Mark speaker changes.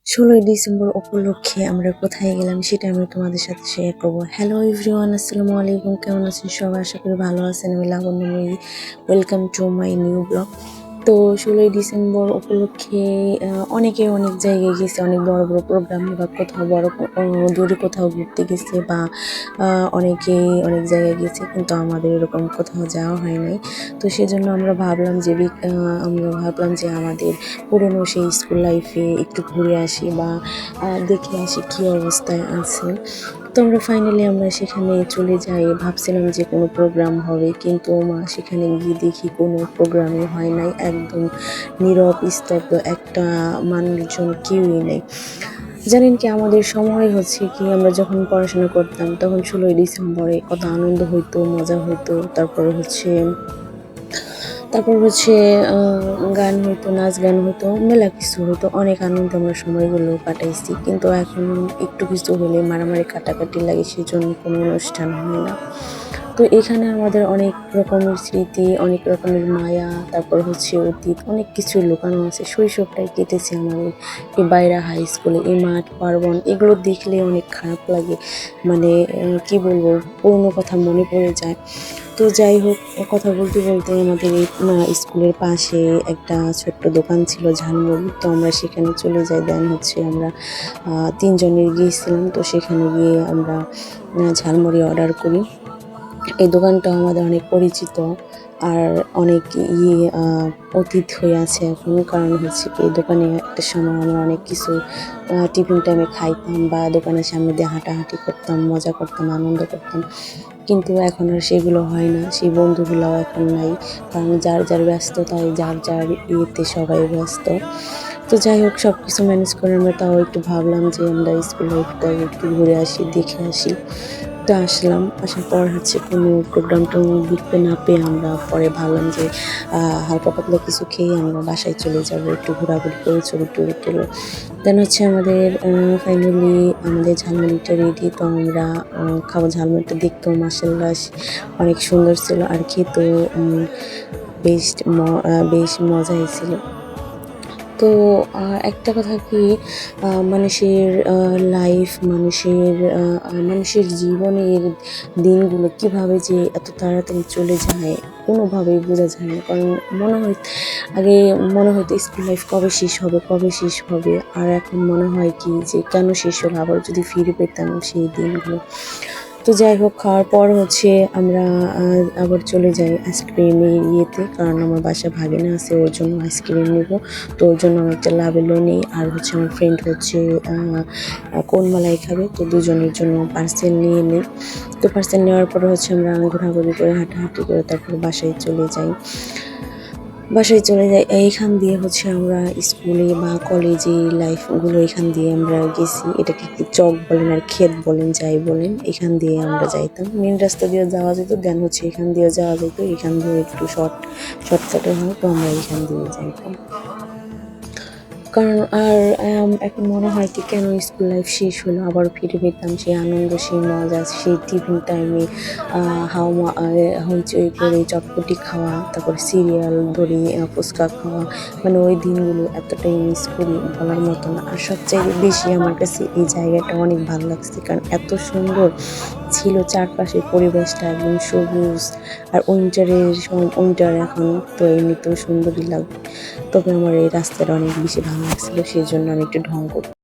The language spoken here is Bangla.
Speaker 1: 16ই ডিসেম্বর উপলক্ষে আমরা কোথায় গেলাম সেটা আমি তোমাদের সাথে শেয়ার করবো। হ্যালো এভরিওয়ান, আসসালামু আলাইকুম। কেমন আছেন সবাই? আশা করি ভালো আছেন। আমি Labanya. Welcome to my new blog. তো 16ই ডিসেম্বর উপলক্ষে অনেকে অনেক জায়গায় গেছে, অনেক বড় বড় প্রোগ্রামে বা কোথাও দূরে কোথাও ঘুরতে গেছে বা অনেকেই অনেক জায়গায় গেছে, কিন্তু আমাদের এরকম কোথাও যাওয়া হয় নাই। তো সেজন্য আমরা ভাবলাম যে আমাদের পুরনো সেই স্কুল লাইফে একটু ঘুরে আসি বা দেখে আসি কী অবস্থায় আছে। তো আমরা সেখানে চলে যাই, ভাবছিলাম যে কোনো প্রোগ্রাম হবে, কিন্তু সেখানে গিয়ে দেখি কোনো প্রোগ্রামই হয় নাই। একদম নীরব স্তব্ধ, একটা মানুষজন কেউই নেই। জানেন কি, আমাদের সময় হচ্ছে কি, আমরা যখন পড়াশোনা করতাম তখন 16ই ডিসেম্বরে কত আনন্দ হইতো, মজা হইতো। তারপর হচ্ছে গান হইতো, নাচ গান হইতো, মেলা কিছু হইতো। অনেক আনন্দে আমরা সময়গুলো কাটাইছি, কিন্তু এখন একটু কিছু হলে মারামারি কাটাকাটি লাগে, সেজন্য কোনো অনুষ্ঠান হয় না। তো এখানে আমাদের অনেক রকমের স্মৃতি, অনেক রকমের মায়া, তারপর হচ্ছে অতীত, অনেক কিছু লুকানো আছে। শৈশবটাই কেটেছে আমাদের এই বাইরা হাই স্কুলে। এই মাঠ পার্বণ এগুলো দেখলে অনেক খারাপ লাগে, মানে কি বলবো, পুরনো কথা মনে পড়ে যায়। তো যাই হোক, কথা বলতে বলতে আমাদের এই স্কুলের পাশে একটা ছোট্ট দোকান ছিল ঝালমুড়ি। তো আমরা সেখানে চলে যাই। দেন হচ্ছে আমরা 3 জনের গিয়েছিলাম। তো সেখানে গিয়ে আমরা ঝালমুড়ি অর্ডার করি। এই দোকানটা আমাদের অনেক পরিচিত আর অনেক অতীত হয়ে আছে এখন। কারণ হচ্ছে কি, এই দোকানে একটা সময় আমরা অনেক কিছু টিফিন টাইমে খাইতাম বা দোকানের সামনে দিয়ে হাঁটাহাঁটি করতাম, মজা করতাম, আনন্দ করতাম। কিন্তু এখন আর সেগুলো হয় না, সেই বন্ধুগুলোও এখন নাই। কারণ যার যার ব্যস্ততায়, যার যার ইয়েতে সবাই ব্যস্ত। তো যাই হোক, সব কিছু ম্যানেজ করে আমরা তাও একটু ভাবলাম যে আমরা স্কুল লাইফটা একটু ঘুরে আসি, দেখে আসি। তো আসলাম। আসার পর হচ্ছে কোনো প্রোগ্রাম টোগ্রাম দেখতে না পেয়ে আমরা পরে ভাবলাম যে হালকা পাতলা কিছু খেয়ে আমরা বাসায় চলে যাব, একটু ঘোরাঘুরি করে ছবি টবি তুলে। দেন হচ্ছে ফাইনালি আমাদের ঝালমুড়িটা রেডি। তো আমরা খাবো। ঝালমুড়িটা দেখতেও মাশাআল্লাহ অনেক সুন্দর ছিল, আর খেতেও বেশ বেশ মজাই ছিল। তো একটা কথা কি, মানুষের লাইফ, মানুষের জীবনের দিনগুলো কিভাবে যে এত তাড়াতাড়ি চলে যায় কোনোভাবেই বোঝা যায় না। কারণ আগে মনে হতো স্কুল লাইফ কবে শেষ হবে, কবে শেষ হবে, আর এখন মনে হয় কি যে কেন শেষ হলো, আবার যদি ফিরে পেতাম সেই দিনগুলো। তো যাই হোক, খাওয়ার পর হচ্ছে আমরা আবার চলে যাই আইসক্রিমের ইয়েতে, কারণ আমার বাসায় ভাগিনা আছে, ওর জন্য আইসক্রিম নেবো। তো ওর জন্য আমি একটা লাবেলো নিই, আর হচ্ছে আমার ফ্রেন্ড হচ্ছে কোন মালাই খাবে। তো দুজনের জন্য পার্সেল নিয়ে নিই। তো পার্সেল নেওয়ার পরে হচ্ছে আমরা ঘোরাঘুরি করে, হাঁটাহাঁটি করে তারপর বাসায় চলে যাই। এইখান দিয়ে হচ্ছে আমরা স্কুলে বা কলেজে লাইফগুলো এখান দিয়ে আমরা গেছি। এটাকে কি চক বলেন আর ক্ষেত বলেন, যাই বলেন, এখান দিয়ে আমরা যাইতাম। মেন রাস্তা দিয়ে যাওয়া যেত, দেন হচ্ছে এখান দিয়ে যাওয়া যেত। এখান দিয়ে একটু শর্টকাটে হয়, তো আমরা এখান দিয়ে যাইতাম। কারণ এখন মনে হয় কি, কেন স্কুল লাইফ শেষ হলো, আবার ফিরে পেতাম সেই আনন্দ, সেই মজা, সেই টিফিন টাইমে হইচই করে চটপটি খাওয়া, তারপর সিরিয়াল ধরে ফুচকা খাওয়া। মানে ওই দিনগুলো এতটাই মিস করি, বলার মতো না। আর সবচাইতে বেশি আমার কাছে এই জায়গাটা অনেক ভালো লাগছে, কারণ এত সুন্দর ছিল চারপাশের পরিবেশটা, একদম সবুজ। আর উইন্টার এখন তো এমনিতেও সুন্দরই লাগবে, তবে আমার এই রাস্তাটা অনেক বেশি ভালো লাগছিল, সেই জন্য আমি একটু ঢং করতাম।